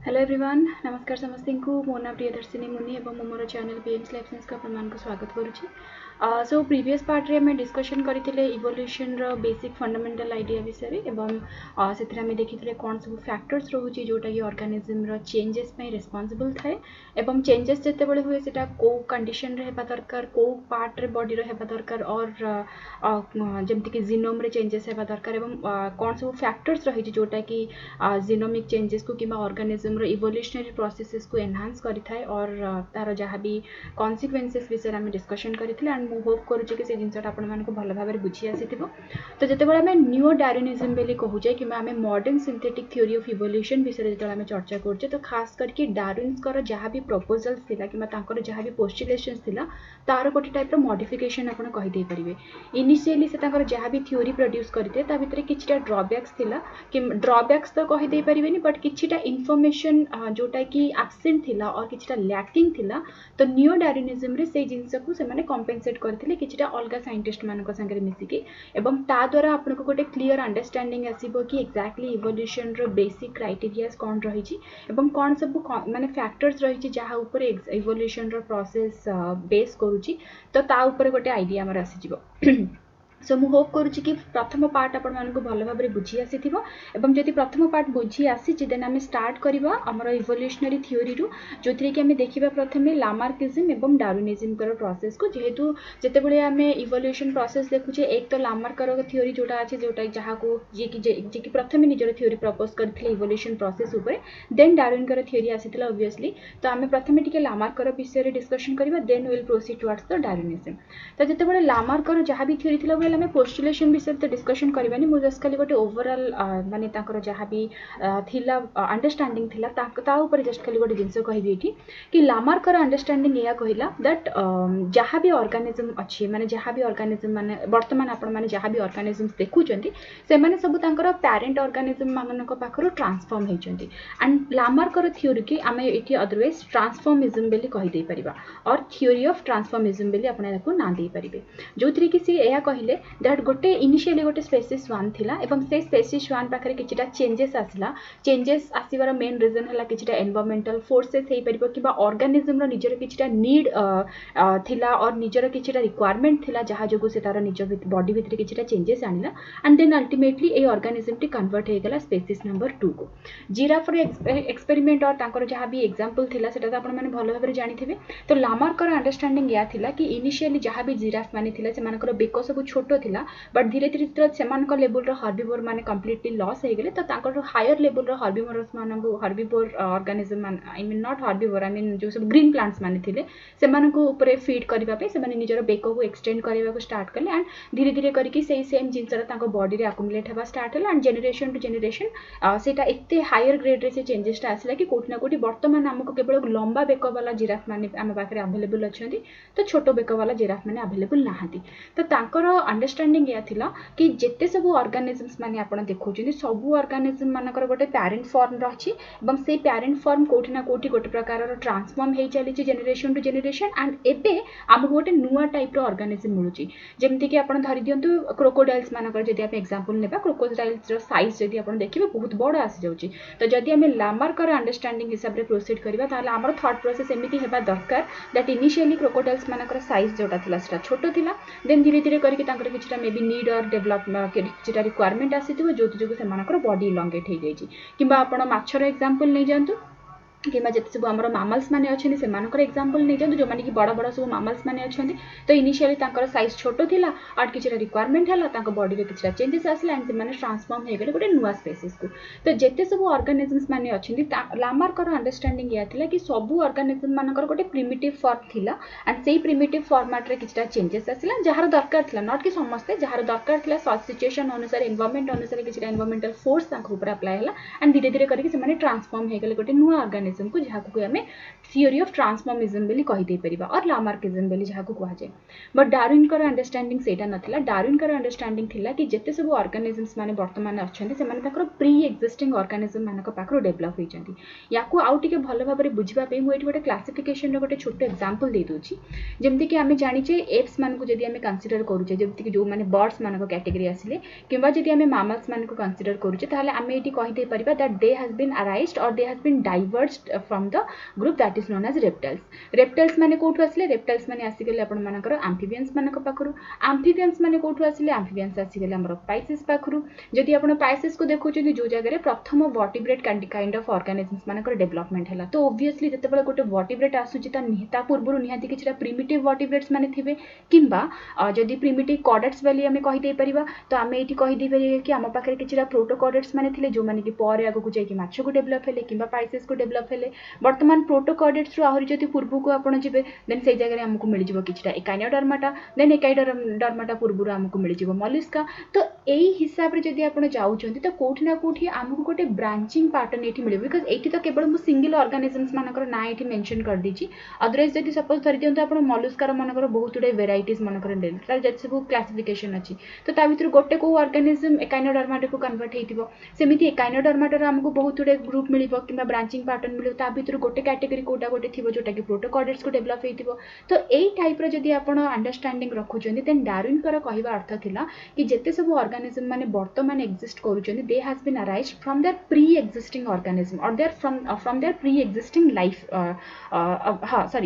Hello everyone नमस्कार समस्त को मो ना प्रियदर्शिनी मुनि और मोर चैनल बीएम्स लाइफ साइंस का आपको स्वागत करुच्ची। सो प्रीवियस पार्ट रे हमें डिस्कशन करते इवोल्यूशन रो बेसिक फंडामेंटल आइडिया विषय एवं से आम देखी कौन सब फैक्टर्स रोचे जोटा कि ऑर्गेनिज्म रो चेंजेस पे रिस्पांसिबल थाए एवं चेंजेस जिते बड़े हुए सेटा को कंडीशन रे हेबा दरकार को पार्ट रे बॉडी रो हेबा दरकार और जमती कि जीनोम रे चेंजेस हेबा दरकार एवं कौन सब फैक्टर्स रही जोटा कि जीनोमिक चेंजेस को कि ऑर्गेनिज्म इवोल्यूशनरी प्रोसेसेस को एनहांस करिथाए और तार जहाँ भी कॉन्सिक्वेंसेस विषय में डिस्कशन करथिले एंड मु होप करूचे कि से जिनसटा आपण मानको भल भाबरे बुझी आसीथिबो। तो जते बेला हमें न्यू डार्विनिज्म बेली कहूचे कि हमें modern synthetic theory of evolution विषय जते हमें चर्चा करचे तो खास करके डार्विन्स कर जहाँ भी प्रपोजल्स थिला कि तांकर जहाँ भी पोस्टुलेशंस थिला तार गोटे टाइप रो मॉडिफिकेशन आपण कहि दे परिबे। इनिशियली से तांकर जहाँ भी थ्योरी प्रोड्यूस करते ता भितरे किछटा ड्रॉबैक्स थिला कि ड्रॉबैक्स तो कहि दे परिबेनी बट किछटा इन्फॉर्मेशन जोटा कि एब्सेंट थिला और किछटा लैकिंग थिला तो न्यू डार्विनिज्म रे से जिंस को से माने कॉम्पेंसेट करथिले किछटा अलगा साइंटिस्ट मानको संगे मिसिकी एवं ता द्वारा आपनको गोटे क्लियर अंडरस्टैंडिंग आसीबो कि एक्जेक्टली इवोल्यूशन रो बेसिक क्राइटेरियाज कोन रही छि एवं कोन सब माने फैक्टर्स रही छि जहा ऊपर इवोल्यूशन रो प्रोसेस बेस करूछि तो ता ऊपर गोटे आइडिया हमर आसी जिवो। सो मु होप करूची कि प्रथम पार्ट आपण मानको भल भाबरे बुझी आसीथिबो एवं जदि प्रथम पार्ट बुझी आसी देन आम स्टार्ट करबा हमर इवोल्यूशनरी थ्योरी रु जोथरे कि आम देखिबा प्रथमे लामार्किज्म एवं डार्विनिज्म कर प्रोसेस को जेहेतु जते बेले आम इवोल्यूशन प्रोसेस देखुचे एक तो लामार्कर थ्योरी जोटा अछि जोटा जहा को जे कि प्रथमे निजर थ्योरी प्रपोज करथिले इवोल्यूशन प्रोसेस ऊपर देन डार्विन कर थ्योरी आसीथिला ऑब्वियसली तो आम प्रथमे टिके लामार्कर विषय रे डिस्कशन करबा then will proceed towards the Darwinism. तो जते बेले लामार्कर जहा भी थ्योरी थिला बेले आम पोस्टुलेशन विषय तो डिस्कशन करबानी मु जस्ट खाली गोटे ओवरऑल माने ताकर जहाँ भी थिला अंडरस्टैंडिंग थिला ता ऊपर जस्ट खाली गोटे जिंस कहबी एठी कि लामार्कर अंडरस्टैंडिंग या कहिला दैट जहाँ भी ऑर्गेनिज्म अछि माने जहाँ भी ऑर्गेनिज्म माने वर्तमान आपण माने जहाँ भी ऑर्गेनिज्म देखुचंती से माने सब तांकर पेरेंट ऑर्गेनिज्म माननक पाखरो ट्रांसफॉर्म हेचंती एंड लामार्कर थ्योरी कि आमे एठी अदरवाइज ट्रांसफॉर्मिज्म बेली कहि दे परिबा और थ्योरी ऑफ ट्रांसफॉर्मिज्म बेली आपण याको ना दे परिबे जोथि कि से एया कहिले दैट गोटे इनिशियली गोटे स्पेसीस 1 थिला एवं से स्पेसीस 1 पाखरे किछटा चेंजेस आसिला चेंजेस आसीबार मेन रीजन हला किछटा एनवायरमेंटल फोर्सेस हेई परिबो किबा ऑर्गेनिज्म रो निजर किछटा नीड थिला और निजर किछटा रिक्वायरमेंट थिला जहा जोगु से तार निज बॉडी भितरे किछटा चेंजेस आनिला and then ultimately a organism टी कन्वर्ट हे गेला स्पेसीस नंबर 2 को। जिराफ रो एक्सपेरिमेंट और तांकर जहा भी एग्जांपल थिला सेटा तो आपण माने भलो भाबरे जानिथिबे। तो लामार्कर अंडरस्टैंडिंग या थिला कि इनिशियली जहा भी जिराफ माने थिला से मानकर बेको सब छोटो थिला बट धीरे धीरे सेमानक लेवल रो हर्बिवोर माने कंप्लीटली लॉस हे गेले तो तांकर हायर लेवल रो हर्बिवोरस मानक हर्बिवोर ऑर्गेनिज्म मान I mean not herbivore I mean जो सब ग्रीन प्लांट्स माने थिले सेमानक ऊपर फीड करबा पे से माने निजर बेको को एक्सटेंड करबा को स्टार्ट करले एंड धीरे धीरे करके सेही सेम जिंसरा तांको बॉडी रे अक्युमुलेट हेबा स्टार्ट होला एंड जनरेशन टू जनरेशन सेटा एते हायर ग्रेड रे से चेंजेस ता आसला कि कोठी ना कोठी वर्तमान हमको केवल लंबा बेको वाला जिराफ माने हम पाखरे अवेलेबल अछंती तो छोटो बेको वाला जिराफ माने अवेलेबल नाहांती। तो तांकर अंडरस्टैंडिंग या थिला कि जेते सब ऑर्गेनिजम्स माने आपण देखौछिन सब ऑर्गेनिज्म मानकर गोटे पेरेंट फॉर्म रही एवं से पेरेंट फॉर्म कोठी ना कोठी गोटे प्रकार ट्रांसफॉर्म हे चली जनरेशन टू जनरेशन एंड एबे आम गोटे नुआ टाइप रो ऑर्गेनिज्म मिलुची जेमति कि आपण धरि दियंतु क्रोकोडाइल्स मानकर जदि आप एग्जांपल नेबा क्रोकोडाइल्स रो साइज जदि आपण देखिबे बहुत बड़ आसी जाउची। तो जदि हमें लामार्कर अंडरस्टैंडिंग हिसाब रे प्रोसीड करबा ताले हमर थॉट प्रोसेस एमिति हेबा दरकार दैट इनिशियली क्रोकोडाइल्स मानकर साइज जोटा थिला सेटा छोटो थिला देन धीरे धीरे करके तांकर किछटा मे बी नीड और डेवलप किछटा रिक्वायरमेंट आसीथिबो जोति जोगु सेमानकर बॉडी लॉन्गेट हे जाईची किबा आपण माछर एग्जांपल नै जानतु किमा जते सब हमर मामल्स माने अछनी से मानकर एग्जांपल नै जंतु जो माने कि बड़ा बड़ा सब मामल्स माने अछनी तो इनिशियली तांकर साइज छोटो थिला और किछरा रिक्वायरमेंट हला तांको बॉडी रे किछरा चेंजेस आसला एंड से माने ट्रांसफॉर्म हे गेले गोटे नुवा स्पेसीस को। तो जते सब ऑर्गेनिजम्स माने अछनी लामार्कर अंडरस्टैंडिंग या थिला कि सब ऑर्गेनिज्म मानकर गोटे प्रिमिटिव फॉर्म थिला एंड सेही प्रिमिटिव फॉर्मेट रे किछरा चेंजेस आसला जहार दरकार थिला नॉट कि समस्त जहार दरकार थिला सिचुएशन अनुसार एनवायरमेंट अनुसार किछरा एनवायरमेंटल फोर्स तांको ऊपर अप्लाई हला एंड धीरे धीरे करके से माने ट्रांसफॉर्म हे गेले गोटे नुवा ऑर्गेनिज्म ऑर्गेनिज्म को जहाँ को आम थियोरी ऑफ ट्रांसफॉर्मिज्म बोली कहीदे परिबा और लामार्किज्म बोली जहाँ को कहुए बट डार्विन कर अंडरस्टैंडिंग सेटा नथिला डार्विन कर अंडरस्टैंडिंग थिला कि जेते सब ऑर्गेनिजम्स माने वर्तमान अच्छे से प्री एक्जिस्टिंग ऑर्गेनिज्म मानक पाखर डेभलप होती या आउ टिके भल भाव में बुझापी मुझे गोटे क्लासिफिकेशन गोटे छोट एग्जांपल दे दूची जमती कि आम जाचे एप्स मान को जदि आम कंसीडर करूचे जमती जो मैंने बर्ड्स मान कैटेगरी आसिले किंबा जदि आम मामल्स मान को कंसीडर करूचे ताहले आम ये कहीदे परिबा that they has been arised और they has been diverged from the group that is known as reptiles माने कोठु आसिले रेप्टाइल्स माने आसीगले आपण मानकर एम्फिबियंस मानक पाखरु एम्फिबियंस माने कोठु आसिले एम्फिबियंस आसीगले हमर पाइसेस पाखरु जदि आपण पाइसेस को देखुचें जो जगह प्रथम वर्टिब्रेट काइंड ऑफ ऑर्गेनिजम्स मानकर डेवलपमेंट है तो ओब्वियसली जितेबाला गोटे वर्टिब्रेट आसूची ता पूर्व निहाती किछटा प्रिमिटिव वर्टिब्रेट्स माने थिबे किंबा जदि प्रिमिटिव कॉर्डेट्स वाली आमे कहि दे परिबा तो आमे एठी कहि दे परिबा कि आम पाखरे किछटा प्रोटोकॉर्डेट्स माने थिले जो माने कि परे आगु को जाई कि माछ को डेवलप हेले किंबा पाइसेस को डेवलप हेले वर्तमान प्रोटोकॉर्डेट्स रु आहुरी जदि पूर्व को आपण जिवे देन से जगह हमको मिल जिवो किछटा एकाइनोडर्माटा देन एकाइनोडर्माटा पूर्व हमको मिल जिवो मॉलस्का तो एई हिसाब रे जदि आपण जाउचंती तो कोठी ना कोठी हमको गोटे ब्रांचिंग पैटर्न एठी मिले बिकॉज एठी तो केवल मु सिंगल ऑर्गेनिजम्स मानकर ना एठी मेंशन कर दीची अदरवाइज जदि सपोज धरि दियंतो आपण मॉलस्कार मानकर बहुत गुडे वेराइटीज मानकर डेल तार जति सब क्लासिफिकेशन अछि तो ता भितर गोटे को ऑर्गेनिजम एकाइनोडर्माटा को कन्वर्ट हेतिबो सेमिति एकाइनोडर्माटा रा हमको बहुत गुडे ग्रुप मिलिबो किबा ब्रांचिंग पैटर्न मिलिबो ता भितर गोटे कैटेगरी कोटा गोटे थिबो जोटा कि प्रोटोकॉर्डेट्स को डेवलप हेतिबो तो एई टाइप रो जदि आपण अंडरस्टैंडिंग रखुचंदी देन डार्विन कर कहबा अर्थ थिला कि जेते सब ऑर्गेनिजम माने वर्तमान एक्जिस्ट करूचंदी they has been arised from their pre existing organism और their from their pre existing life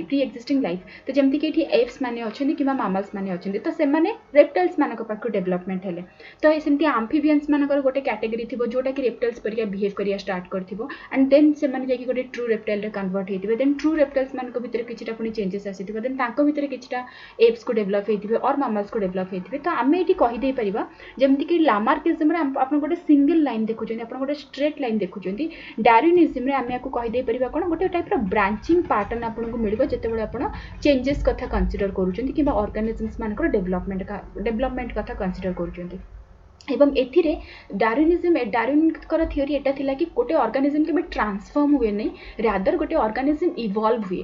pre existing life तो जमती कि एठी एप्स माने अछंदी किबा मामल्स माने अछंदी तो से माने रेप्टाइल्स मानक पाखु डेवलपमेंट हेले तो सेमती एम्फिबियंस मानकर गोटे कैटेगरी थिबो जोटा कि रेप्टाइल्स परिया बिहेव करिया स्टार्ट करथिबो एंड देन से माने जाकी गोटे ट्रू रेप्टाइल रे कन्वर्ट हेतिबे देन ट्रू रेप्टाइल्स मानक भितर किछटा पुनी चेंजेस आसीथिबो देन तांको भितर किछटा एप्स को डेवलप हेतिबे और मामल्स को डेवलप हेतिबे तो आमे एठी कहि दे परिबा जेमती कि लामार्किज्म रे आपण गोटे सिंगल लाइन देखुचंदी आपण गोटे स्ट्रेट लाइन देखुचंदी डार्विनिज्म रे आमे याको कहि दे परिबा कोन गोटे टाइप रो ब्रांचिंग पैटर्न आपण को मिलबो जते बेले आपण चेंजेस कथा कंसीडर करूचंदी किबा ऑर्गेनिजम्स मानकर डेवलपमेंट कथा कंसीडर करूचंदी एवं एथिरे डार्विन कर थियोरी एटा थिला कि गोटे ऑर्गेनिजम के ट्रांसफॉर्म हुए नहीं रादर गोटे ऑर्गेनिजम इवॉल्व हुए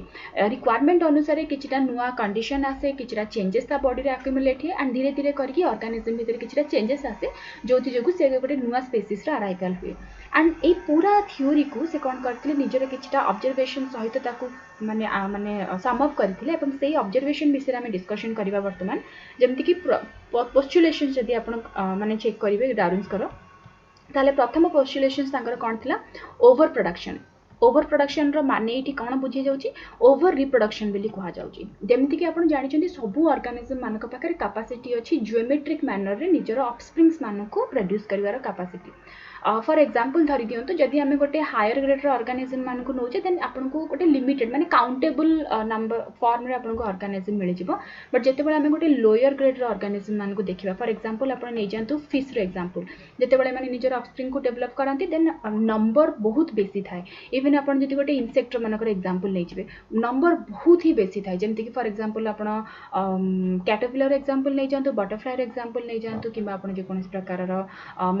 रिक्वायरमेंट अनुसार किछटा नुआ कंडीशन आसे किछटा चेंजेस ता बॉडी रे एक्युमुलेट हे एंड धीरे धीरे करके ऑर्गेनिजम भीतर किछटा चेंजेस आसे जोथि जगु से गोटे नुआ स्पेसीस रा अराइवल हुए एंड ए पूरा थियोरी को से कोन करथिले निजर किछटा ऑब्जर्वेशन सहित ताकू माने माने सम अप करथिले एवं सेही ऑब्जर्वेशन विषय रे हम डिस्कशन करबा वर्तमान जेमति कि पोस्टुलेशन जदि आपण माने चेक करिवे डार्विन्स करो ताले प्रथम पोस्टुलेशंस तांकर कोन थिला ओवर प्रोडक्शन रो माने एठी कोन बुझे जाउची ओवर रिप्रोडक्शन बेली कहा जाउची जेमति कि आपण जानि छथि सबु ऑर्गेनिज्म मानक पाखरे कैपेसिटी अछि ज्योमेट्रिक मैनर रे निजर ऑफस्प्रिंग्स मानको प्रोड्यूस करिवार कैपेसिटी फॉर एग्जांपल धरि दियंतु जदि हमें गोटे हायर ग्रेड रो ऑर्गेनिज्म मानको नोचे देन आपन को गोटे लिमिटेड माने काउंटेबल नंबर फॉर्म रे आपन को ऑर्गेनिज्म मिल जिवो बट जते बेले हमें गोटे लोअर ग्रेड रो ऑर्गेनिज्म मानको देखिबा फॉर एग्जांपल आपन नै जानतु फिश रो एग्जांपल जते बेले माने निजर ऑफस्प्रिंग को डेवलप करंती देन नंबर बहुत बेसी थाए इवन आपन जति गोटे इंसेक्ट मानकर एग्जांपल नै जिवे नंबर बहुत ही बेसी थाए जेमति कि फॉर एग्जांपल आपन कैटरपिलर एग्जांपल नै जानतु बटरफ्लाई रो एग्जांपल नै जानतु किबा आपन जे कोनस प्रकार रो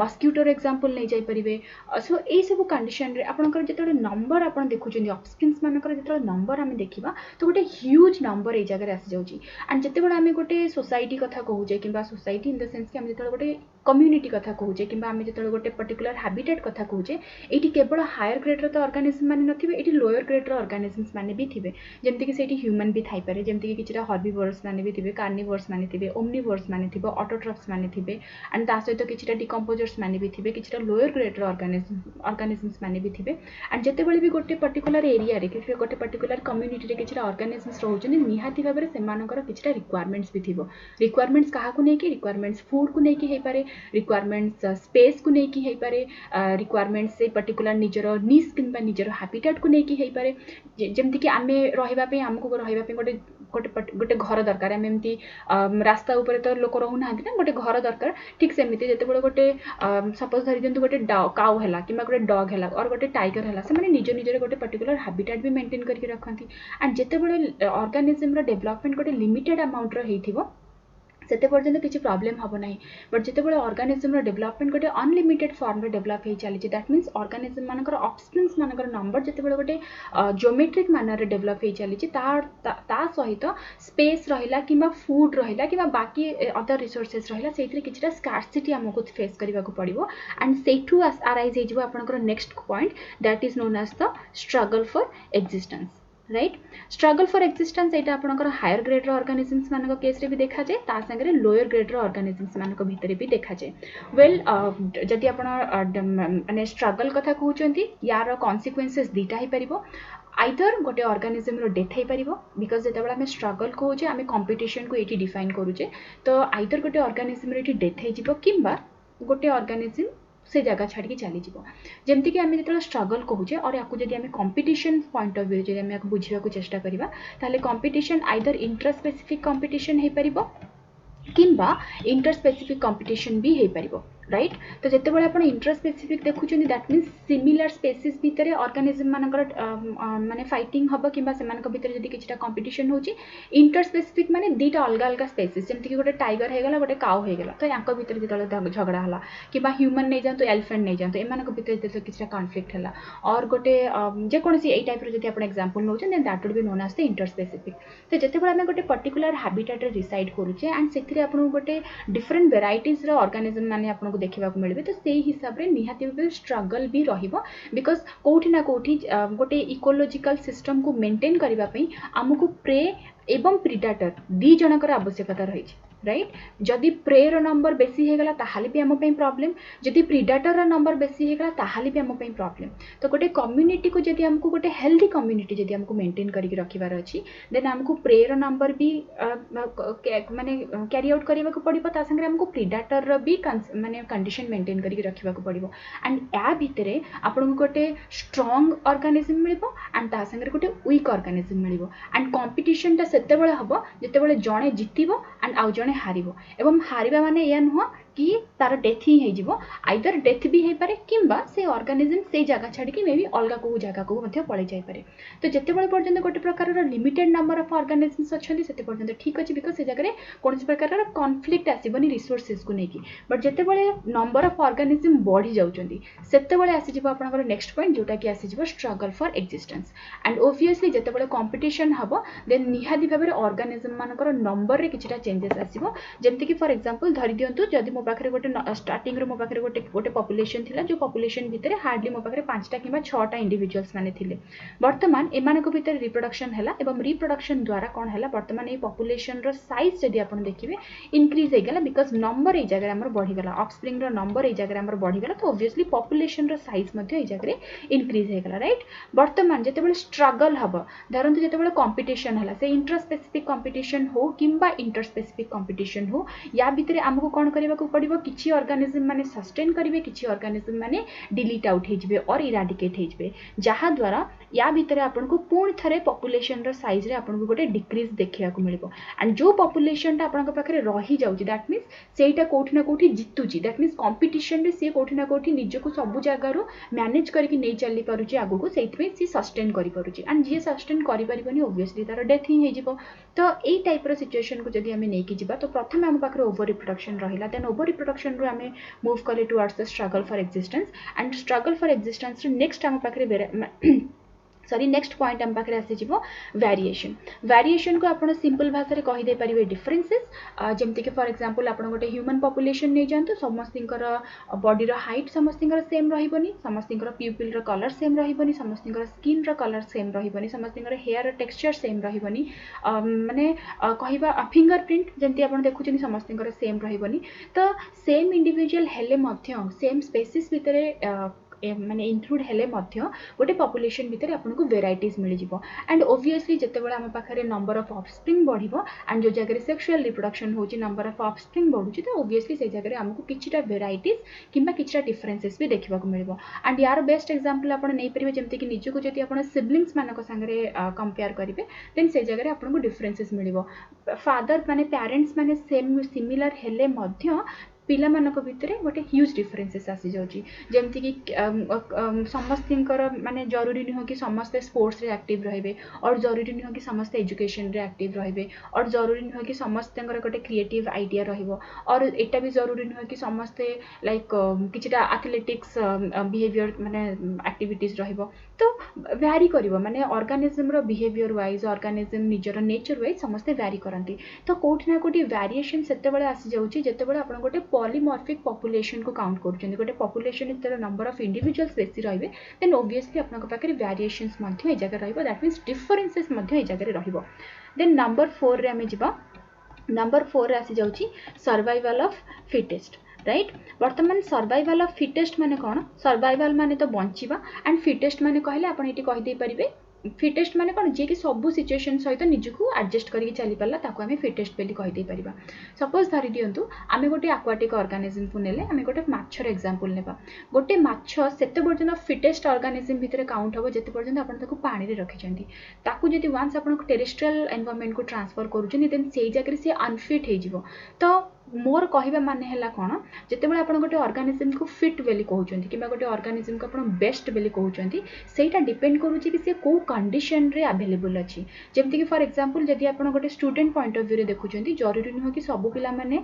मस्किटो रो एग्जांपल नै जाई परिबे सो ए सब कंडीशन रे आपनकर जते नंबर आपन देखुचंदी ऑफस्प्रिंग्स मानकर जते नंबर हम देखिबा तो गोटे ह्यूज नंबर ए जगह आसी जाउची एंड जते बडा हमें गोटे सोसाइटी कथा कहूचे किबा सोसाइटी इन द सेंस कि हम जते गोटे कम्युनिटी कथा कहूचे किबा हम जते गोटे पर्टिकुलर हैबिटेट कथा कहूचे एठी केवल हायर ग्रेड रो तो ऑर्गेनिज्म माने नथिबे एठी लोअर ग्रेड रो ऑर्गेनिज्म्स माने भी थिबे जेमति कि सेठी ह्यूमन भी थाई पारे जेमति कि किछरा हर्बिवोर्स माने भी थिबे कार्निवोर्स माने थिबे ओमनिवोर्स माने थिबे ऑटोट्रॉफ्स माने थिबे एंड ता सहित किछरा डिकम्पोजर्स माने भी थिबे किछरा लोअर ग्रेड रो ऑर्गेनिज्म्स माने भी थिबे एंड जते बेले भी गोटे पर्टिकुलर एरिया रे कि गोटे पर्टिकुलर कम्युनिटी रे किछरा ऑर्गेनिज्म्स रहउचनी निहाती भाबरे सेमानकर किछरा रिक्वायरमेंट्स भी थिबो रिक्वायरमेंट्स काहा को नै कि रिक्वायरमेंट्स फूड को नै कि हे पारे रिक्वायरमेंट्स स्पेस को नै कि हे पारे रिक्वायरमेंट्स से पर्टिकुलर निजरो नीश किंबा निजरो हैबिटेट को नै कि हे पारे जेमति कि आमे रहिबा पे हमको रहिबा पे गोटे घर दरकार आमे एमती रास्ता ऊपर तो लोक रहउ ना गोटे घर दरकार ठीक सेमिति जते बडो गोटे सपोज धरि जंतु गोटे काउ हैला किबा गोटे डॉग हैला और गोटे टाइगर हैला से माने निज निजरे गोटे पर्टिकुलर हैबिटेट भी मेंटेन करके रखंती एंड जते बडो ऑर्गेनिज्म रो डेवलपमेंट गोटे लिमिटेड अमाउंट रो हेथिबो सेते पर्यंत किसी प्रॉब्लम हम ना बट जितेबाला ऑर्गेनिज्म डेवलपमेंट गोटे अनलिमिटेड फॉर्म रे डेवलप हो चली दैट मीन्स ऑर्गेनिज्म मानकर ऑफस्प्रिंग्स मानकर नंबर जितेबाला गोटे ज्योमेट्रिक मैनर रे डेवलप हो चली ता सहित स्पेस रहिला किंबा फूड रहिला किंबा बाकी अदर रिसोर्सेस रहिला सेथिरे किछटा स्कार्सिटी हमको फेस करबा को पड़िबो एंड सेठू अराइज हेजिबो आपनकर next point that is known as the struggle for existence right struggle for existence एटा आपनकर हायर ग्रेड रो ऑर्गेनिजम्स मानक केस रे भी देखा जाए ता संगे लोअर ग्रेड रो ऑर्गेनिजम्स मानक भितरे भी देखा जाए वेल जदि आपण माने स्ट्रगल कथा कहउचंती यार कॉन्सिक्वेंसेस दीटा ही परिबो आइदर गोटे ऑर्गेनिज्म रो डेथ हो पारिबो बिकॉज जेतेबेला आमे स्ट्रगल कहउचे आमे कंपटीशन को एटी डिफाइन करूचे तो आइदर गोटे ऑर्गेनिज्म रो एटी डेथ हो जिवो किंबा गोटे ऑर्गेनिज्म से जगह छाड़ी चली जमती कि आम जो स्ट्रगल कहूचे और या आम कंपटीशन पॉइंट ऑफ व्यू जब आम बुझा चेष्टा करवा ताले competition either inter specific competition हो पारिबो किंबा इंटर स्पेसिफिक कंपटीशन भी हो पारिबो राइट तो जिते बड़े आप इंटर स्पेसिफिक देखुं दैट मीन्स सिमिलर स्पेसीज भितर ऑर्गेनिज्म मानकर माने फाइटिंग हम कि भितर जब किसी कंपटीशन होची इंटर स्पेसिफिक माने दीटा अलग अलग स्पेसीज जमती कि गोटे टाइगर होगला गोटे काउ होगला तो या भितर जो झगड़ा है कि ह्यूमन नहीं जातु एलिफेंट नहीं जातु एम भितर किसी कॉन्फ्लिक्ट है और गोटे जेकोसी यही टाइप जब आप example now then that would be known as the interspecific तो जिते बड़े आम गोटे पर्टिकुलर हैबिटेट रे रिसाइड करूचे एंड से आपको गोटे डिफरेंट वेराइटीज रो ऑर्गेनिज्म माने आपको देखा मिले तो से हिसाब से निहाती भाव स्ट्रगल भी रहिबो बिकॉज कोठी ना कोठी गोटे इकोलॉजिकल सिस्टम को मेंटेन करने आमको प्रे एवं प्रिडेटर दी जनकर आवश्यकता रही राइट जदि प्रे रो नंबर बेसी होगला ताहाले भी आम प्रॉब्लम जदि प्रिडेटर रो नंबर बेसी होगला ताहाले भी आम प्रॉब्लम तो गोटे कम्युनिटी को जदि हमको गोटे हेल्दी कम्युनिटी जदि हमको मेंटेन करके रखिबार अछि देन हमको प्रे रो नंबर भी माने कैरी आउट करबा को पड़िबो ता संगे हमको प्रिडेटर रो भी माने कंडीशन मेंटेन करके रखिबा को पड़िबो एंड या भितरे आपन गोटे स्ट्रांग ऑर्गेनिज्म मिलिबो एंड ता संगे गोटे वीक ऑर्गेनिज्म मिलिबो एंड कंपटीशन ता सेते बेले हबो जेते बेले जणे जितिबो एंड आउ जणे हारिबो एवं हारिबा माने या नुह कि तार डेथ ही हो जिवो आइदर डेथ भी हो पारे किंबा से ऑर्गेनिज्म से जगह छाड़ी मे भी अलग को जगह को मध्य पळै जाय पारे तो जेते बेले पर्यंत गोटे प्रकार लिमिटेड नंबर ऑफ ऑर्गेनिजम्स अच्छे सेते पर्यंत ठीक अछि बिकॉज से जगह कौन प्रकार कॉन्फ्लिक्ट आसीबनी रिसोर्सेस को लेकिन बट जेते बेले नंबर ऑफ ऑर्गेनिजम बढ़ी जाउचंदी सेते बेले आसी जिवो आपनकर नेक्स्ट पॉइंट जोटा कि आसी जिवो struggle for existence and obviously जेते बेले कंपटीशन हबो देन निहादी भाबरे ऑर्गेनिजम मानकर नंबर रे किछटा चेंजेस आसीबो जेमति कि फॉर एग्जांपल धरि दियंतु जदि मो पाखरे गोटे स्टार्टिंग रे मो पाखरे गोटे पॉपुलेशन थिला जो पॉपुलेशन भितर हार्डली मो पाखरे 5टा किबा 6टा इंडिविजुअल्स माने थिले वर्तमान एमानक भितर रिप्रोडक्शन हैला एवं रिप्रोडक्शन द्वारा कोन हैला वर्तमान ए पॉपुलेशन रो साइज जदि आपण देखिबे इंक्रीज हे गेला बिकॉज नंबर ए जगह हमर बढ़ी गेला ऑफस्प्रिंग रो नंबर ए जगह हमर बढ़ी गेला तो ऑब्वियसली पॉपुलेशन रो साइज मध्ये ए जगह इंक्रीज हे गेला राइट वर्तमान जते बेले स्ट्रगल हबो धरंतु जते बेले कंपटीशन हैला से इंटर स्पेसिफिक कंपटीशन हो किंबा इंटर स्पेसिफिक कंपटीशन हो या भितर हमको कोन करबा को पड़िबो किछि ऑर्गेनिज्म माने सस्टेन करिवे किछि ऑर्गेनिज्म माने डिलीट आउट हे जिवे और इराडिकेट हे जिवे जहा द्वारा या भितर आपनको पूर्ण थरे पॉपुलेशन रो साइज रे आपनको गोटे डिक्रीज देखिया को मिलिबो एंड जो पॉपुलेशन ता आपनको पाखरे रही जाउची दैट मीन्स सेटा कोठी ना कोठी जितुची दैट मीन्स कंपटीशन रे से कोठी ना कोठी निज को सब जगह रो मैनेज करके नै चली पारुची आगु को सेइथमे से सस्टेन करि पारुची एंड जे सस्टेन करि परिबनी ऑब्वियसली तार डेथ ही हे जिवो तो एई टाइप रो सिचुएशन को जदि हमें नै कि जिबा तो प्रथम हम पाखरे ओवर रिप्रोडक्शन रहिला देन ओवर रिप्रोडक्शन रो हमें मूव करे towards the struggle for existence and struggle for existence रो नेक्स्ट हम पाखरे सॉरी नेक्स्ट पॉइंट हम पाखरे आसी जिवो वेरिएशन को आपण सिंपल भाषा रे कहि दे परिबे डिफरेंसेस जेमति कि फॉर एग्जांपल आपण गोटे ह्यूमन पॉपुलेशन नै जानतो समस्तिंकर बॉडी रो हाइट समस्तिंकर सेम रहिबोनी समस्तिंकर प्यूपिल रो कलर सेम रहिबोनी समस्तिंकर स्किन रो कलर सेम रहिबोनी समस्तिंकर हेयर रो टेक्सचर सेम रहिबोनी माने कहिबा फिंगरप्रिंट जेमति आपण देखुचनी समस्तिंकर सेम रहिबोनी तो सेम इंडिविजुअल हेले मध्य सेम स्पेसीज भितरे माने इंक्लूड हेले मध्य गोटे पॉपुलेशन भितर आपनको वेराइटीज मिल जिवो एंड ऑब्वियसली जते बेला हम पाखरे नंबर ऑफ ऑफस्प्रिंग बढ़िबो एंड जो जगह सेक्सुअल रिप्रोडक्शन होची नंबर ऑफ ऑफस्प्रिंग बढ़ुची तो ऑब्वियसली से जगह हमको किछटा वेराइटीज किंबा किछटा डिफरेंसेस भी देखिबा को मिलबो एंड यार बेस्ट एग्जांपल आपण नै परिबे जेमते कि निजको जति आपण सिबलिंग्स मानको संगे कंपेयर करिवे देन से जगह आपनको डिफरेंसेस मिलबो फादर माने पेरेंट्स माने सेम सिमिलर हेले मध्य पिला मानक भितर गोटे ह्यूज डिफरेन्सेस आसी जाउची जेमति कि समस्तिंकर माने जरूरी नुह कि समस्ते स्पोर्ट्स रे एक्टिव रहिबे और जरूरी नुह कि समस्ते एजुकेशन रे एक्टिव रहिबे और जरूरी नुह कि समस्तंकर गोटे क्रिएटिव आइडिया रहिबो और एटा भी जरूरी नुह कि समस्ते लाइक किछटा एथलेटिक्स बिहेवियर माने एक्टिविटीज रहिबो तो वैरी करिवो माने ऑर्गेनिज्म रो बिहेवियर वाइज ऑर्गेनिज्म निजर नेचर वाइज समस्ते वैरी करंती तो कोठी ना कोठी वेरिएशन सेते बेले आसी जाउची जेते बेले आपण गोटे पॉलीमॉर्फिक पॉपुलेशन को काउंट करूछन गोटे पॉपुलेशन इतर नंबर ऑफ इंडिविजुअल्स बेसी रहिबे देन ऑब्वियसली आपन को पाखरे वेरिएशंस मध्ये ए जगह रहिबो दैट मींस डिफरेंसेस मध्ये ए जगह रहिबो देन नंबर 4 रे हमें जिबा नंबर 4 रे आसी जाउची सर्वाइवल ऑफ फिटेस्ट राइट वर्तमान सर्वाइवल ऑफ फिटेस्ट माने कोन सर्वाइवल माने तो बंचिबा एंड फिटेस्ट माने कहले आपण एटी कहि दे परिबे फिटेस्ट माने कोन जे कि सब सिचुएशन सहित निजको एडजस्ट करके चली परला ताको हमें फिटेस्ट बेली कहि दे परिबा सपोज धरि दियंतु आमे गोटे एक्वाटिक ऑर्गेनिज्म को नेले आमे गोटे माछर एग्जांपल नेबा गोटे माछ सेते पर्यंत फिटेस्ट ऑर्गेनिज्म भितरे काउंट होबो जेते पर्यंत आपण ताको पानी रे रखिचंती ताको जदि वांस आपण टेरेस्ट्रियल एनवायरनमेंट को ट्रांसफर करूचनी देन सेई जगह से अनफिट हे जिवो तो मोर कहबा माने हला कोन जते बेले आपण गोटे ऑर्गेनिज्म को फिट बेली कहउचंती किबा गोटे ऑर्गेनिज्म को आपण बेस्ट बेली कहउचंती सेटा डिपेंड करूची कि से को कंडीशन रे अवेलेबल अछि जेमति कि फॉर एग्जांपल जदि आपण गोटे स्टूडेंट पॉइंट ऑफ व्यू रे देखुचंती जरूरी न हो कि सब पिला माने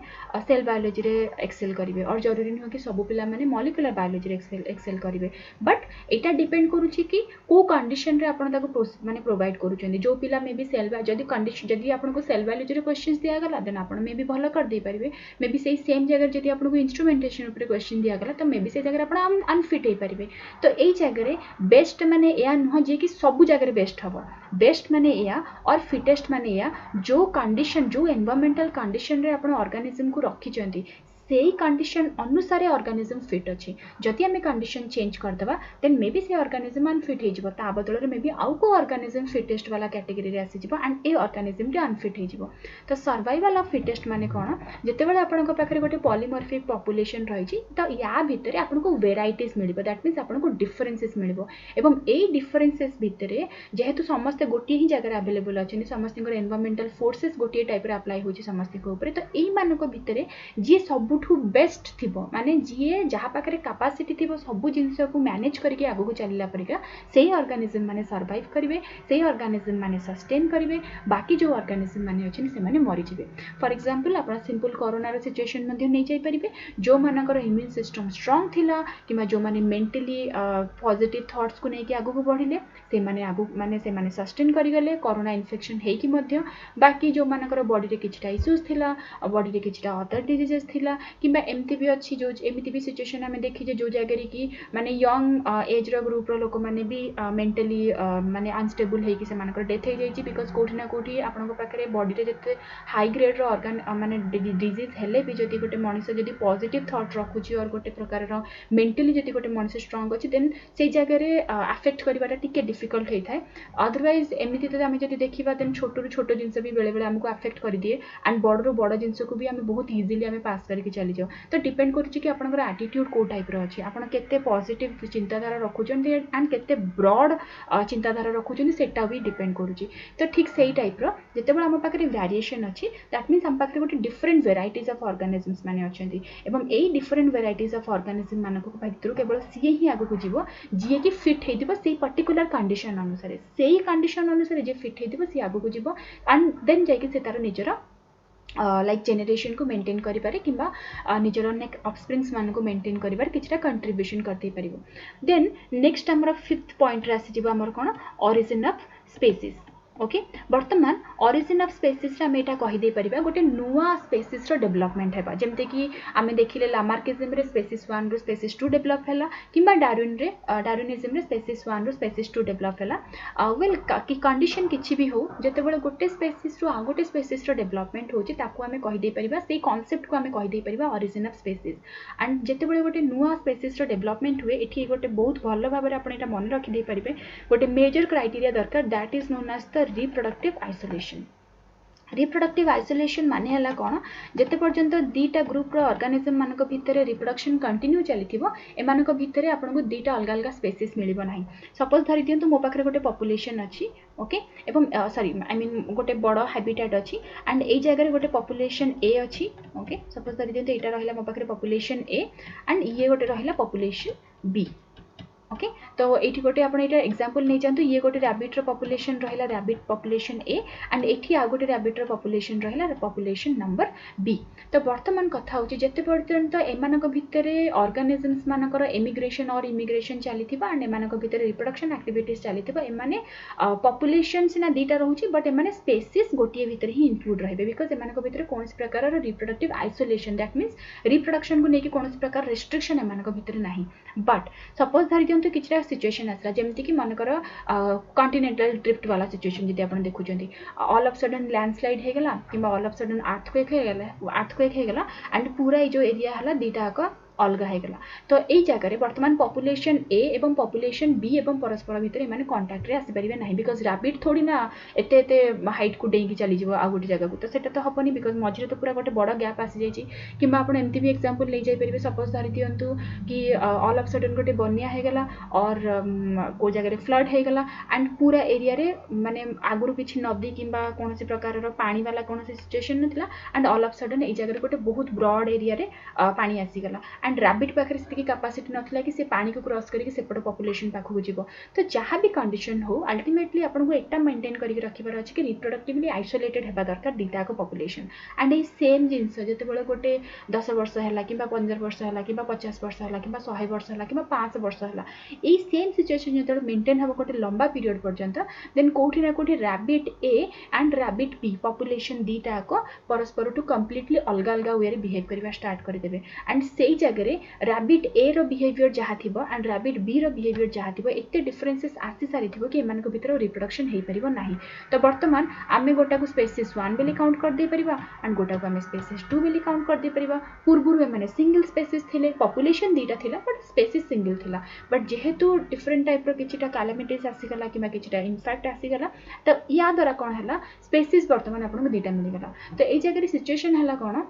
सेल बायोलॉजी रे एक्सेल करिवे और जरूरी न हो कि सब पिला माने मॉलिक्यूलर बायोलॉजी रे एक्सेल करिवे बट एटा डिपेंड करूची कि को कंडीशन रे आपण ताको माने प्रोवाइड करूचंती जो पिला मे बी सेल जदि कंडीशन जदि आपण को सेल बायोलॉजी रे क्वेश्चंस दिया गला देन आपण मे बी भलो कर दे परिवे मे बी सही सेम जगह जदि आपन को इंस्ट्रूमेंटेशन ऊपर क्वेश्चन दिया गला तो मे बी से जगह आपन अनफिट हे परिबे तो एई जगह बेस्ट माने या न जे कि सब जगह बेस्ट हबो बेस्ट माने या और फिटेस्ट माने या जो कंडीशन जो एनवायरमेंटल कंडीशन रे आपन ऑर्गेनिज्म को रखी चंती सेही कंडीशन अनुसार ऑर्गेनिज्म फिट अछि जदि हमें कंडीशन चेंज कर देबा देन मे बी से ऑर्गेनिज्म अनफिट हे जिवो ता बदल रे मे बी आउ को ऑर्गेनिज्म फिटेस्ट वाला कैटेगरी रे आसी जिवो एंड ए ऑर्गेनिज्म रे अनफिट हे जिवो तो सर्वाइवल ऑफ फिटेस्ट माने कोन जते बेले आपन को पाखरे गोटे पॉलीमॉर्फिक पॉपुलेशन रही छि तो या भितरे आपन को वेराइटीज मिलिबो दैट मींस आपन को डिफरेंसेस मिलिबो एवं ए डिफरेंसेस भितरे जेहेतु समस्त गोटी ही जगह अवेलेबल अछि समस्त को एनवायरमेंटल फोर्सेस गोटी टाइप रे अप्लाई होछि समस्त को ऊपर तो एई मान को भितरे जे सबुठु बेस्ट थिबो माने जे जहा पाखरे कैपेसिटी थिबो सब जिंस को मैनेज करके आगु को चलिला परिका सेही ऑर्गेनिज्म माने सर्वाइव करिवे सेही ऑर्गेनिज्म माने सस्टेन करिवे बाकी जो ऑर्गेनिज्म माने अछि से माने मरि जिवे फॉर एग्जांपल आपण सिंपल कोरोना रो सिचुएशन मध्ये नै जाई परिबे जो मानकर इम्यून सिस्टम स्ट्रांग थिला किमा जो माने मेंटली पॉजिटिव थॉट्स को नै कि आगु को बढ़िले से माने आगु माने से माने सस्टेन करि गले कोरोना इन्फेक्शन हे कि मध्ये बाकी जो मानकर बॉडी रे किछटा इश्यूज थिला बॉडी रे किछटा अदर डिजीजेस थिला किबा एमती भी अछि जो एमती भी सिचुएशन हमें देखि जे जो जगह रे कि माने यंग एज रो ग्रुप रो लोक माने भी मेंटली माने अनस्टेबल हे कि से मानकर डेथ हे जाई छि बिकॉज़ कोठी ना कोठी आपन को पाखरे बॉडी रे जते हाई ग्रेड रो ऑर्गन माने डिजीज हेले भी जदि गोटे मनुष्य जदि पॉजिटिव थॉट रखुची और गोटे प्रकार रो मेंटली जदि गोटे मनुष्य स्ट्रांग अछि देन से जगह रे अफेक्ट करबाटा टिके डिफिकल्ट हे थाए अदरवाइज एमिति तो हमें जदि देखिबा देन छोटो रो छोटो जिंस भी बेले बेले हमको अफेक्ट कर दिए एंड बड़ रो बड़ जिंस को भी हमें बहुत इजीली हमें पास करके चली जाओ तो डिपेंड करूची कि आपनकर एटीट्यूड को टाइप रो अछि आपन केते पॉजिटिव चिंताधारा रखुचन एंड केते ब्रॉड चिंताधारा रखुचन सेटा भी डिपेंड करूची तो ठीक सेही टाइप रो जते बेला हम पाखरे वेरिएशन अछि दैट मींस हम पाखरे गोटे डिफरेंट वेराइटीज ऑफ ऑर्गेनिजम्स माने अछंती एवं एई डिफरेंट वेराइटीज ऑफ ऑर्गेनिज्म मानको भितरु केवल सीए ही आगु को जीवो जे कि फिट हे दिबो सेही पर्टिकुलर कंडीशन अनुसार सेही कंडीशन अनुसार जे फिट हे दिबो सी आगु को जीवो एंड देन जाय कि से तार निजरा लाइक जेनेरेशन को मेंटेन करि पारे किबा निजर नेक ऑफस्प्रिंग्स मान को मेंटेन करिवार किछटा कंट्रीब्यूशन करते परिबो देन नेक्स्ट हमर फिफ्थ पॉइंट रे आसी जिवो हमर कोन ओरिजिन ऑफ स्पीसीज ओके वर्तमान ओरिजिन ऑफ स्पीसीज रा मेटा कहि दे परिबा गोटे नुवा स्पीसीज रो डेवलपमेंट हेबा जेमते कि आमे देखिले लामार्किज्म रे स्पीसीज 1 रो स्पीसीज 2 डेवलप हैला किबा डार्विनिज्म रे स्पीसीज 1 रो स्पीसीज 2 डेवलप हैला वेल कि कंडीशन किछि भी हो जते बेले गोटे स्पीसीज रो आ गोटे स्पीसीज रो डेवलपमेंट होची ताको आमे कहि दे परिबा सेही कांसेप्ट को आमे कहि दे परिबा ओरिजिन ऑफ स्पीसीज एंड जते बेले गोटे नुवा स्पीसीज रो डेवलपमेंट हुए एठी गोटे बहुत भलो भाबरे आपण एटा मन रखि दे परिबे गोटे मेजर क्राइटेरिया दरकार that is known as the reproductive isolation reproductive isolation माने हला कोन जते पर्यंत दीटा ग्रुप रो ऑर्गेनिज्म मानक भितरे रिप्रोडक्शन कंटिन्यू चलीथिबो एमानक भितरे आपनको दीटा अलग अलग स्पेसीज मिलिबो नाही सपोज धरि दियंतु मो पाखरे गोटे पॉपुलेशन अछि ओके एवं सॉरी आई मीन गोटे बड़ो हैबिटेट अछि एंड ए जगह गोटे पॉपुलेशन ए अछि ओके सपोज धरि दियंतु एटा रहिला मो पाखरे पॉपुलेशन ए एंड ये गोटे रहिला पॉपुलेशन बी ओके तो ये गोटे आप एग्जांपल नहीं जानतु ये गोटे रैबिट पॉपुलेशन रहिला रैबिट पॉपुलेशन ए एंड एठी आ गोटे रैबिट पॉपुलेशन रहिला पॉपुलेशन नंबर बी तो वर्तमान कथा होची जते पर्यंत एमानक भितरे ऑर्गेनिजम्स मानकर एमिग्रेशन और इमिग्रेशन चलीथिबा एंड एमानक भितरे रिप्रोडक्शन एक्टिविटीज चलीथिबा एमाने पॉपुलेशन सिना दीटा रहउची बट एमाने स्पेसीज गोटिए भितर ही इंक्लूड रहबे बिकॉज़ एमानक भितरे कोनस प्रकार रो reproductive isolation that means reproduction को लेके कोनस प्रकार रेस्ट्रिक्शन एमानक भितरे नाही बट सपोज धरि दियंतु किछटा सिचुएशन आसला जेमति कि मानकर कॉन्टिनेंटल ड्रिफ्ट वाला सिचुएशन जदि आपण देखुचंती ऑल ऑफ सडन लैंडस्लाइड हे गेला किबा ऑल ऑफ सडन अर्थक्वेक हे गेला एंड पूरा ए जो एरिया हला दीटा का अलग हो गला तो यही जगह बर्तमान पॉपुलेशन ए एवं पॉपुलेशन बी एवं परस्पर भितर माने कांटेक्ट रे आसी परिबे नाही बिकॉज़ रैबिट थोड़ी ना एते एते हाइट को डेंगी चली जीवो आ गोटे जगह को तो सेटा तो हबनी बिकॉज़ मझिरे तो पूरा गोटे बड़ गैप आसी जाईची किबा आपण एमती भी एग्जांपल ले जाई परिबे सपोज धरि दियंतु कि ऑल ऑफ सडन गोटे बन्या हे गला और को जगह रे फ्लड हे गला एंड पूरा एरिया रे माने आगुरु किछि नदी किबा कोनोसी प्रकार रो पानी वाला कोनोसी सिचुएशन नथिला एंड ऑल ऑफ सडन ए जगह रे गोटे बहुत ब्रॉड एरिया रे पानी आसी गला एंड रैबिट पाखरे सेतिकी कैपेसिटी नथिला कि से पानी को क्रॉस करके सेपट पॉपुलेशन पाखु जीवो तो जहाँ भी कंडीशन हो अल्टीमेटली आपन को एकटा मेंटेन करके रखिबार अछि कि रिप्रोडक्टिवली आइसोलेटेड हेबा दरकार दीटा को पॉपुलेशन एंड ए सेम जिंस जते बेले गोटे 10 वर्ष हैला किबा 15 वर्ष हैला किबा 50 वर्ष हैला किबा 100 वर्ष हैला किबा 5 वर्ष हैला ए सेम सिचुएशन जते मेंटेन हबो गोटे लंबा पीरियड पर्यंत देन कोठी ना कोठी rabbit A and rabbit B population दीटा को परस्पर टू कंप्लीटली अलग अलग वे रे बिहेव करबा स्टार्ट कर देबे एंड सेही जगह रे रैबिट ए रो बिहेवियर जहाँ थी एंड रैबिट बी रो बिहेवियर जहाँ थी एत डिफरेन्सेस आसी सारी थी कि एमान भीतर रिप्रोडक्शन हो पार ना तो बर्तमान आम गोटा को स्पेसीज 1 बोली काउंट कर दे परिबा एंड गोटा को आम स्पेसीज 2 बोली काउंट कर दे परिबा पूर्व एमाने सिंगल स्पेसीज थिले पॉपुलेशन दीटा थिला बट स्पेसीज सिंगल थिला बट जेहेतु डिफरेंट टाइप रो किछिटा कैलामिटीज आसीगला कि किछिटा इनफैक्ट आसीगला तो या द्वारा कौन है स्पेसीज बर्तमान आपको दीटा मिलगला तो ये जगह सिचुएशन है कौन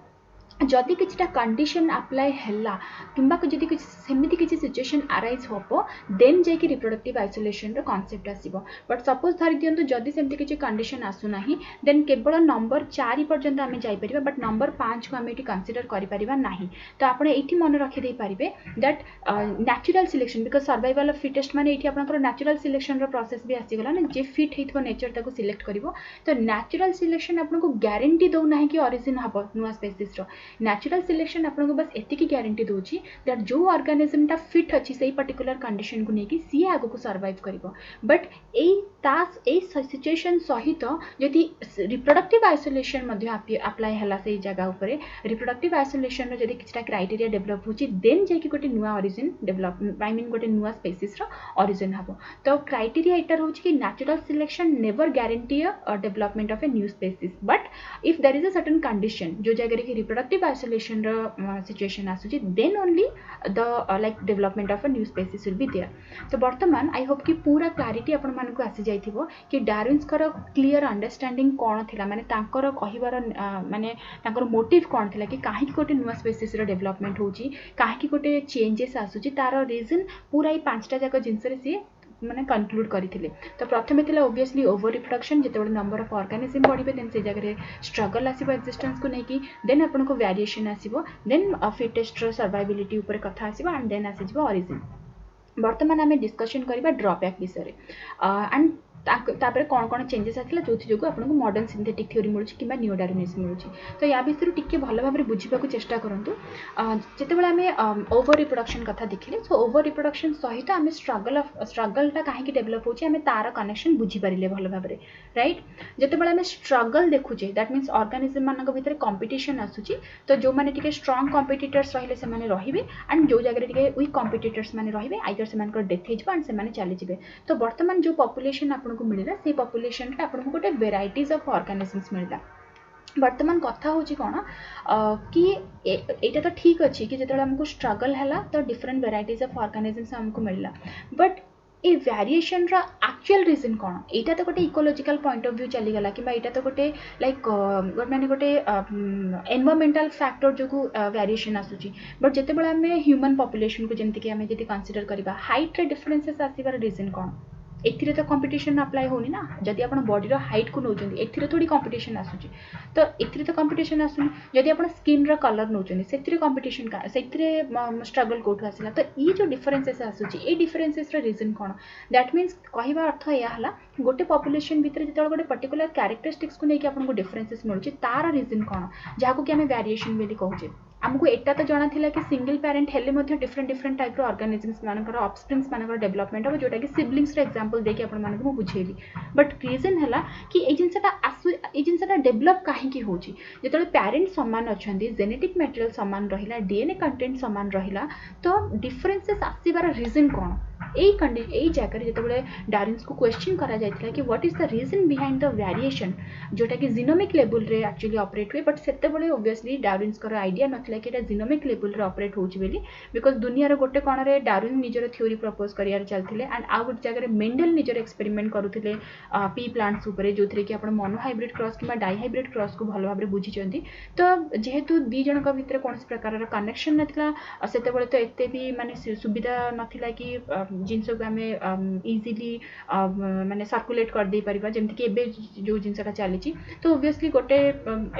जदि किछटा कंडीशन अप्लाई हैला किंबा जदि किछ सेमिति किछ सिचुएशन अराइज होबो देन जे कि रिप्रोडक्टिव आइसोलेशन रो कांसेप्ट आसीबो बट सपोज धरि दियंतु जदि सेमिति किछ कंडीशन आसु नाही देन केवल नंबर 4 पर्यंत आमे जाई परिबा बट नंबर 5 को आमे एटी कंसीडर करि परिबा नाही तो आपण एठी मन रखि दे परिबे that natural selection because survival of fittest माने एठी आपनकर नेचुरल सिलेक्शन रो प्रोसेस भी आसी गला ना जे फिट हेथबो नेचर ताको सिलेक्ट करिवो तो नेचुरल सिलेक्शन आपनको गारंटी दो नाही कि ओरिजिन हबो नुवा स्पेसीज रो नेचुरल सिलेक्शन आपको बस एतिकी गारंटी दूची दैट जो ऑर्गेनिज्म टा फिट अच्छी से पर्टिकुलर कंडीशन को लेकिन सी आगो को सर्वाइव करिवो बट ए सिचुएशन सहित जदि रिप्रोडक्टिव आइसोलेशन मध्ये अप्लाई हला से जगह ऊपर रिप्रोडक्टिव आइसोलेशन रो जदि किछटा क्राइटेरिया डेवलप होची देन जे कि गोटे नुवा ओरिजिन डेवलप आई मीन गोटे नुवा स्पेसीज रो ओरिजिन हबो तो क्राइटेरिया एटा होची कि natural selection never guarantee a development of a new species but if there is a certain condition जो जगह कि रिप्रोडक्टिव आइसोलेशन सिचुएशन आसुची then only the like development of a new species will be there तो वर्तमान I hope कि पूरा clarity आपण मानक आसी जाइथिबो कि डार्विन्स कर क्लियर अंडरस्टैंडिंग कोन थिला माने तांकर कहिबार माने तांकर मोटिव कोन थिला कि काहे कोटे नुवा स्पेसीज रो डेवलपमेंट होची काहे कोटे चेंजेस आसुची तार रीजन पूरा ई पांचटा जाक जिंस रे सी माने कंक्लूड करिथिले तो प्रथमे थिला ऑब्वियसली ओवर रिप्रोडक्शन जेतेबे नंबर ऑफ ऑर्गेनिज्म बढ़िबे देन से जगह स्ट्रगल आसीबो एक्जिस्टेंस को नेकी देन आपन को वेरिएशन आसीबो देन फिटेस्ट सर्वाइबिलिटी ऊपर कथा आसीबो एंड देन आसीबो ओरिजिन वर्तमान आमे डिस्कशन करिबा ड्रॉबैक विषय एंड तापर कौन कौन चेंजेस आसला जो जो आपको मॉडर्न सिंथेटिक थ्योरी मिलूँ कि न्यू डार्विनिज्म मिलूँ तो या विषय टिके भल भाव में बुझा चेष्टा करूँ जिते आम ओवर रिप्रोडक्शन कथा देखिले सो ओवर रिप्रोडक्शन सहित आम स्ट्रगलटा कहीं डेभलप होची आम तार कनेक्शन बुझीपारे भल भाव में राइट जिते आम स्ट्रगल देखुचे दैट मीन्स ऑर्गेनिज्म मान भर कंपिटिशन आसूची तो जो मैंने टिके स्ट्रॉन्ग कंपिटिटर्स रहिले से माने रहिबे एंड जो जगह टिके वीक कंपिटिटर्स माने रहिबे आइदर से मानकर डेथ हो एंड से माने चली जिवे तो वर्तमान जो पॉपुलेशन आपको मिलला से पॉपुलेशन आपको गोटे वेराइटीज ऑफ ऑर्गेनिजम्स मिलला वर्तमान कथा होची कौन कि एटा तो ठीक अच्छी कि जो हमको स्ट्रगल है तो डिफरेंट वेराइटीज ऑफ ऑर्गेनिजम्स हमको मिलला बट ए वेरिएशन रा एक्चुअल रीजन कौन एटा तो गोटे इकोलॉजिकल पॉइंट ऑफ व्यू चलीगला कि एटा तो गोटे लाइक माने गोटे एनवायरमेंटल फैक्टर जो वेरिएशन आसुची बट जिते बळे आमे ह्यूमन पॉपुलेशन को जेमति कि आमे जदि कंसीडर करबा हाइट रे डिफरेंसेस आसीबार रीजन कौन एथिरे तो कंपटीशन अप्लाई होनी ना जदि आपण बॉडी रो हाइट को नौचंदी एथिरे थोड़ी कंपटीशन आसुची तो एथिरे तो कंपटीशन आसुनी जदि आपण स्किन रो कलर नौचंदी सेथिरे कंपटीशन का सेथिरे स्ट्रगल कोठो आसिला तो ई जो डिफरेंसेस आसुची ए डिफरेंसेस रो रीजन कोन दैट मीन्स कहबा अर्थ या हला गोटे पॉपुलेशन भितर जते गोटे पर्टिकुलर कैरेक्टरिस्टिक्स को नेकी आपण को डिफरेंसेस मिलुची तार रीजन कोन जाको कि हमें वेरिएशन बेली कहूचे आमको एटा तो जाना थिला कि सिंगल पेरेंट हेले मध्ये डिफरेंट डिफरेंट टाइप रो ऑर्गेनिजम्स मानकर ऑफस्प्रिंग्स मानकर डेवलपमेंट हो जोटा कि सिबलिंग्स रे एग्जांपल देके आपण मानक मु बुझेली बट रीजन हला कि ए जिनसटा डेवलप काहे की होची जेतले पेरेंट समान अछंदी जेनेटिक मटेरियल समान रहिला डीएनए कंटेंट समान रहिला तो डिफरेंसेस आसीबार रीजन कोन एई जगह जेतबेले डार्विन्स को क्वेश्चन करा जायतिला कि what is the reason behind the variation जोटा कि जीनोमिक लेवल रे एक्चुअली ऑपरेट हुए बट सेतेबेले ऑब्वियसली डार्विन्स कर आइडिया नथिला कि एटा जीनोमिक लेवल रे ऑपरेट होची बेली बिकॉज दुनिया रे गोटे कोन रे डार्विन निजर थ्योरी प्रपोज करियार चलथिले एंड आ गोटे जगह रे मेंडल निजर एक्सपेरिमेंट करूथिले पी प्लांट्स ऊपर जोथरे कि आपण मोनो हाइब्रिड क्रॉस किबा डाई हाइब्रिड क्रॉस को भलो भाबरे बुझिचंती तो जेहेतु दी जनक भितर कोनस प्रकार रो कनेक्शन नथिला सेतेबेले तो एते भी माने सुविधा नथिला कि जिनस को आम इजिली माने सर्कुलेट कर दे परिबा जेमति कि एबे जो जिनसटा चली तो ऑब्वियसली गोटे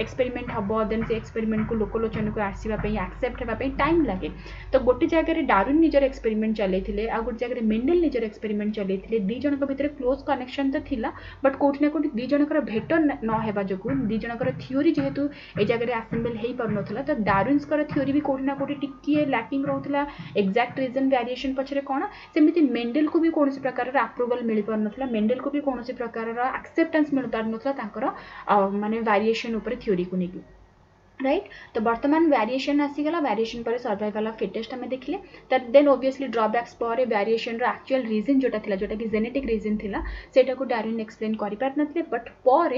एक्सपेरिमेंट हम देन से एक्सपेरिमेंट को लोकलोचन को आसवा एक्सेप्ट होगा टाइम लगे तो गोटे जगह डार्विन निजर एक्सपेरिमेंट चलते आ गोटे जगह मेंडल निजर एक्सपेरिमेंट चलते दी जन भितर क्लोज कनेक्शन तो थिला बट कोठी ना कोठी दी जनकर भेट न हेबा जोगु दी जनकर थ्योरी जेहेतु ए जगह आसेम्बल हेई पर नथला तो डार्विन्स कर थ्योरी भी कोठी ना कोठी टिकिए लैकिंग रहउतला एक्जेक्ट रीजन वेरिएशन पछरे कोन सेमिति मेंडल को भी कौन प्रकार अप्रूवल मिल पार नथला मेंडल को भी कौन प्रकार एक्सेप्टेंस मिल पार नथला तांकर माने वेरिएशन ऊपर थ्योरी को नेकी राइट तो वर्तमान वेरिएशन आसीगला वेरिएशन पर सर्वाइवल ऑफ फिटेस्ट हमें देखले दैट देन ऑब्वियसली ड्रॉबैक्स पर वेरिएशन रो एक्चुअल रीजन जोटा थिला जोटा कि जेनेटिक रीजन थिला सेटा को डार्विन एक्सप्लेन करि पार नथले बट पर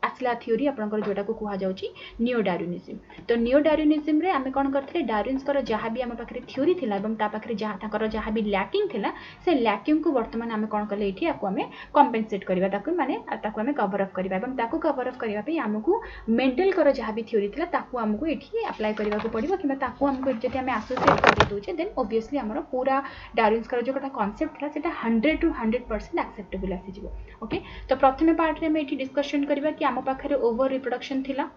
आसला थ्योरी आपनकर जोटा को कहा जाउची नियो डार्विनिज्म तो नियो डार्विनिज्म रे हमें कोन करथले डार्विन्स कर जहां भी हम पाखरे थ्योरी थिला एवं ता पाखरे जहां ताकर जहां भी लैकिंग थिला से लैकिंग को वर्तमान हमें कोन करले एठी आपको हमें कंपेंसेट करबा ताको माने ताको हमें कवर अप करबा एवं ताको कवर अप करबा पे हमकु मेंटल कर जहां भी थ्योरी थिला ताको हमको एठी अप्लाई करबा को पड़िबो किबा ताको हमको जति हमें एसोसिएट कर दोचे देन ऑब्वियसली हमर पूरा डार्विन्स कर जो कटा कांसेप्ट थिला सेटा 100 to 100% एक्सेप्टेबल आसी जिवो ओके तो प्रथमे पार्ट रे हम एठी डिस्कशन करबा कि हम पाखरे ओवर रिप्रोडक्शन थिला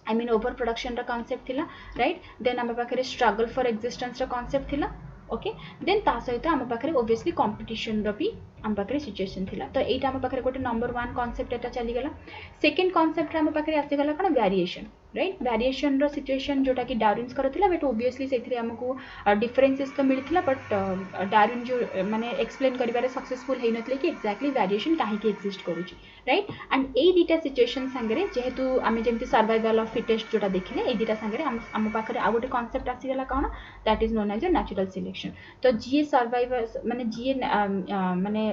आई मीन ओवर प्रोडक्शन रा कांसेप्ट थिला राइट देन हम पाखरे स्ट्रगल फॉर एक्जिस्टेंस रा कांसेप्ट थिला ओके देन ता सहित हम पाखरे ऑब्वियसली कंपटीशन रो भी हम पाखरे सिचुएशन थिला तो एटा हम पाखरे गोटे नंबर 1 कांसेप्ट एटा चली गला सेकंड कांसेप्ट हम पाखरे आसी गला कोन वेरिएशन राइट वेरिएशन रो सिचुएशन जोटा कि डार्विन्स करथिला बट ऑब्वियसली सेथिरे हमको डिफरेंसेस तो मिलथिला बट डार्विन जो माने एक्सप्लेन करिबारे सक्सेसफुल हेइ नथले कि एक्जेक्टली वेरिएशन काहे कि एक्जिस्ट करूची राइट एंड ए दीटा सिचुएशन संगरे जेहेतु आमे जेमति सर्वाइवल ऑफ फिटेस्ट जोटा देखिले ए दीटा संगरे हम पाखरे आ गोटे कांसेप्ट आसी गला कोन that is known as a natural selection तो जीए सर्वाइवर्स माने जीए माने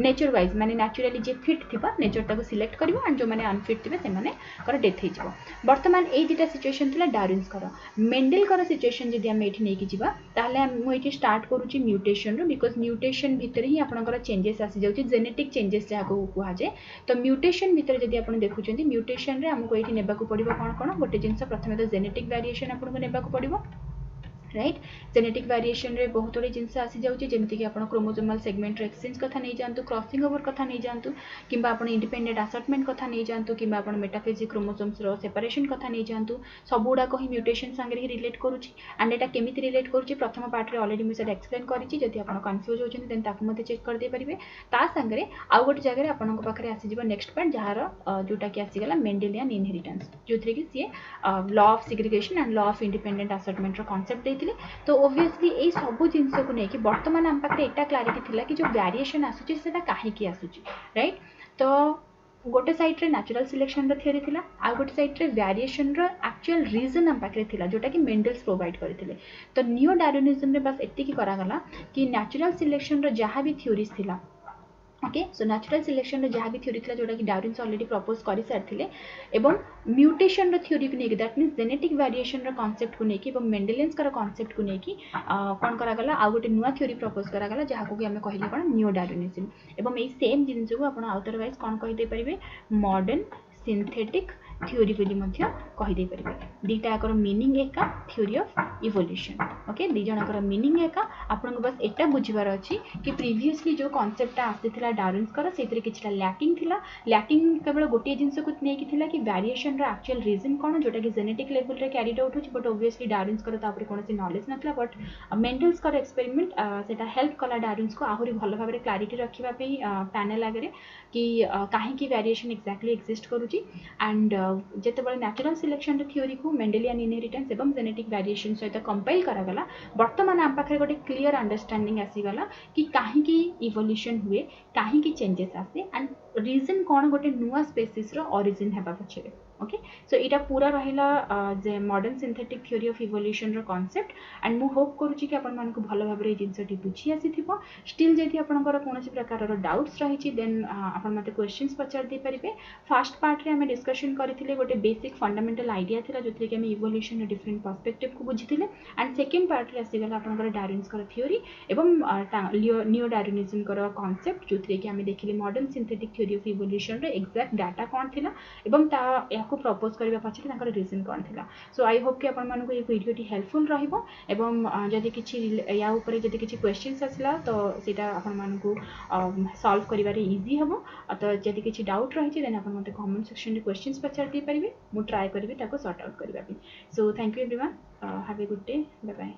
नेचर वाइज माने नेचुरली जे फिट थिबा नेचर ताको सिलेक्ट करिवो एंड जो माने अनफिट थिबे से माने कर डेथ हे जिवो वर्तमान ए दीटा सिचुएशन थिला डार्विन्स कर मेंडल कर सिचुएशन जदि हम एठी नेकी जिबा ताले मु एठी स्टार्ट करूची म्यूटेशन रो बिकॉज म्यूटेशन भितर ही आपनकर चेंजेस आसी जाउची जेनेटिक चेंजेस जहा को कुहा जे तो म्यूटेशन भितर जदि आपण देखुचंती म्यूटेशन रे हमको एठी नेबा को पड़िबो कोन कोन गोटे जिंस प्रथमे तो जेनेटिक वेरिएशन आपण को नेबा को पड़िबो राइट जेनेटिक वेरिएशन रे बहुत थोड़ी जिनस आसी जाउची जेमिति कि आपण क्रोमोसोमल सेगमेंट रे एक्सचेंज कथा नै जानतु क्रॉसिंग ओवर कथा नै जानतु किबा आपण इंडिपेंडेंट असॉर्टमेंट कथा नै जानतु किबा आपण मेटाफेजिक क्रोमोसोम्स रो सेपरेशन कथा नै जानतु सबुडा को ही म्यूटेशन संगे ही रिलेट करूची एंड एटा केमिति रिलेट करूची प्रथम पार्ट रे ऑलरेडी मी सेट एक्सप्लेन करिची जदि आपण कंफ्यूज होचन देन ताकु मते चेक कर दे परिबे ता संगे रे आ गोटे जगह रे आपण को पाखरे आसी जिवो नेक्स्ट पार्ट जहार जोटा कि आसी गला मेंडेलियन इनहेरिटेंस जोथरे कि सी law of segregation and law of independent assortment रो कांसेप्ट देथिले तो ऑब्वियसली ए सब जिनस को लेकिन वर्तमान हम पाखे एटा क्लारिटी थिला कि जो वेरिएशन आसुची सेटा काहे की आसुची राइट तो गोटे साइड रे नेचुरल सिलेक्शन रो थ्योरी थिला आ गोटे साइड रे वेरिएशन रो एक्चुअल रीजन हम पाखे थिला जोटा कि मेंडल्स प्रोवाइड करथिले तो नियो डार्विनिज्म रे बस एति की करा गला कि नेचुरल सिलेक्शन रो जहां भी थ्योरीज थिला ओके सो नेचुरल सिलेक्शन जहाँ भी थ्योरी था जोटा कि डार्विन ऑलरेडी प्रपोज कर सारी एवं म्यूटेशन थ्योरी को लेकिन that means genetic variation concept को लेकिन मेंडेलियंस कॉन्सेप्ट को लेकिन कौन करागला आउ गोटे नुआ थ्योरी प्रपोज करागला जहाँ को आम कहले कौन नियो डार्विनिज्म एवं यही सेम जिन को आप अदरवाइज कौन कहीदे पारे मॉडर्न सिंथेटिक थ्योरी बोली कहीदे पारे दीटा आकर मीनिंग एका थ्योरी ऑफ इवोल्यूशन ओके दी जनकर मीनिंग एका आपको बस एटा बुझीबार अच्छी कि प्रीवियसली जो कॉन्सेप्ट आसीथिला डार्विन्सकर से किछटा लैकिंग थिला लैकिंग केवल गोटे जिनस को लेकिन थिला कि वेरिएशन रा एक्चुअल रीजन कौन जोटा कि जेनेटिक लेवल रे कैरिड आउट होची बट ऑब्वियसली डार्विन्सकर तापर कोनोसी नॉलेज नथला बट मेंडल्सकर एक्सपेरिमेंट सेटा हेल्प कला डार्विन्स को आहुरी भल भाबरे क्लैरिटी रखिबा पे पैनल आगे कि काहे की वेरिएशन एक्जेक्टली एक्जिस्ट करूची एंड जेतेबेले नेचुरल सिलेक्शन थ्योरी को मेंडेलियन इनहेरिटेंस एवं जेनेटिक वेरिएशन सहित कंपाइल करागला वर्तमान आम पाखे गोटे क्लीयर अंडरस्टैंडिंग आसीगला कि काहे इवोल्यूशन हुए काहे चेंजेस आसे एंड रीजन कौन गोटे नुआ स्पेसीस रो ओरिजिन हेबा पछरे ओके सो इटा पूरा रहिला जे modern synthetic theory of evolution रो कांसेप्ट एंड मु होप करूची कि आपण मानको भलो भाबरे जिंसटी बुझी आसीथिबो स्टिल जेति आपनकर कोनोसी प्रकार रो डाउट्स रहिछि देन आपण मते क्वेश्चंस पचार दे परिबे फर्स्ट पार्ट रे हमें डिस्कशन करथिले गोटे बेसिक फंडामेंटल आइडिया थिला जोथि कि हमें इवोल्यूशन रो डिफरेंट पर्सपेक्टिव को बुझिथिले एंड सेकंड पार्ट रे आसीगला आपनकर डार्विन्स कर थ्योरी एवं नियो डार्विनिज्म कर कांसेप्ट जोथि कि हमें देखिले modern synthetic theory of evolution रो एक्जेक्ट डाटा कोन थिला एवं ता को प्रपोज करबा पछरे तांकर रीजन कोन थिला सो आई होप कि आपण मानको ये वीडियो टी हेल्पफुल रहिबो एवं जदि किछि या ऊपर जदि किछि क्वेश्चंस आसला तो सेटा आपण मानको सॉल्व करिवारे इजी हबो तो जदि किछि डाउट रहिछि देन आपण मते कमेंट सेक्शन रे क्वेश्चंस पचार दे परिबे मु ट्राई करबी ताको सॉर्ट आउट करबा so thank you everyone have a good day bye bye.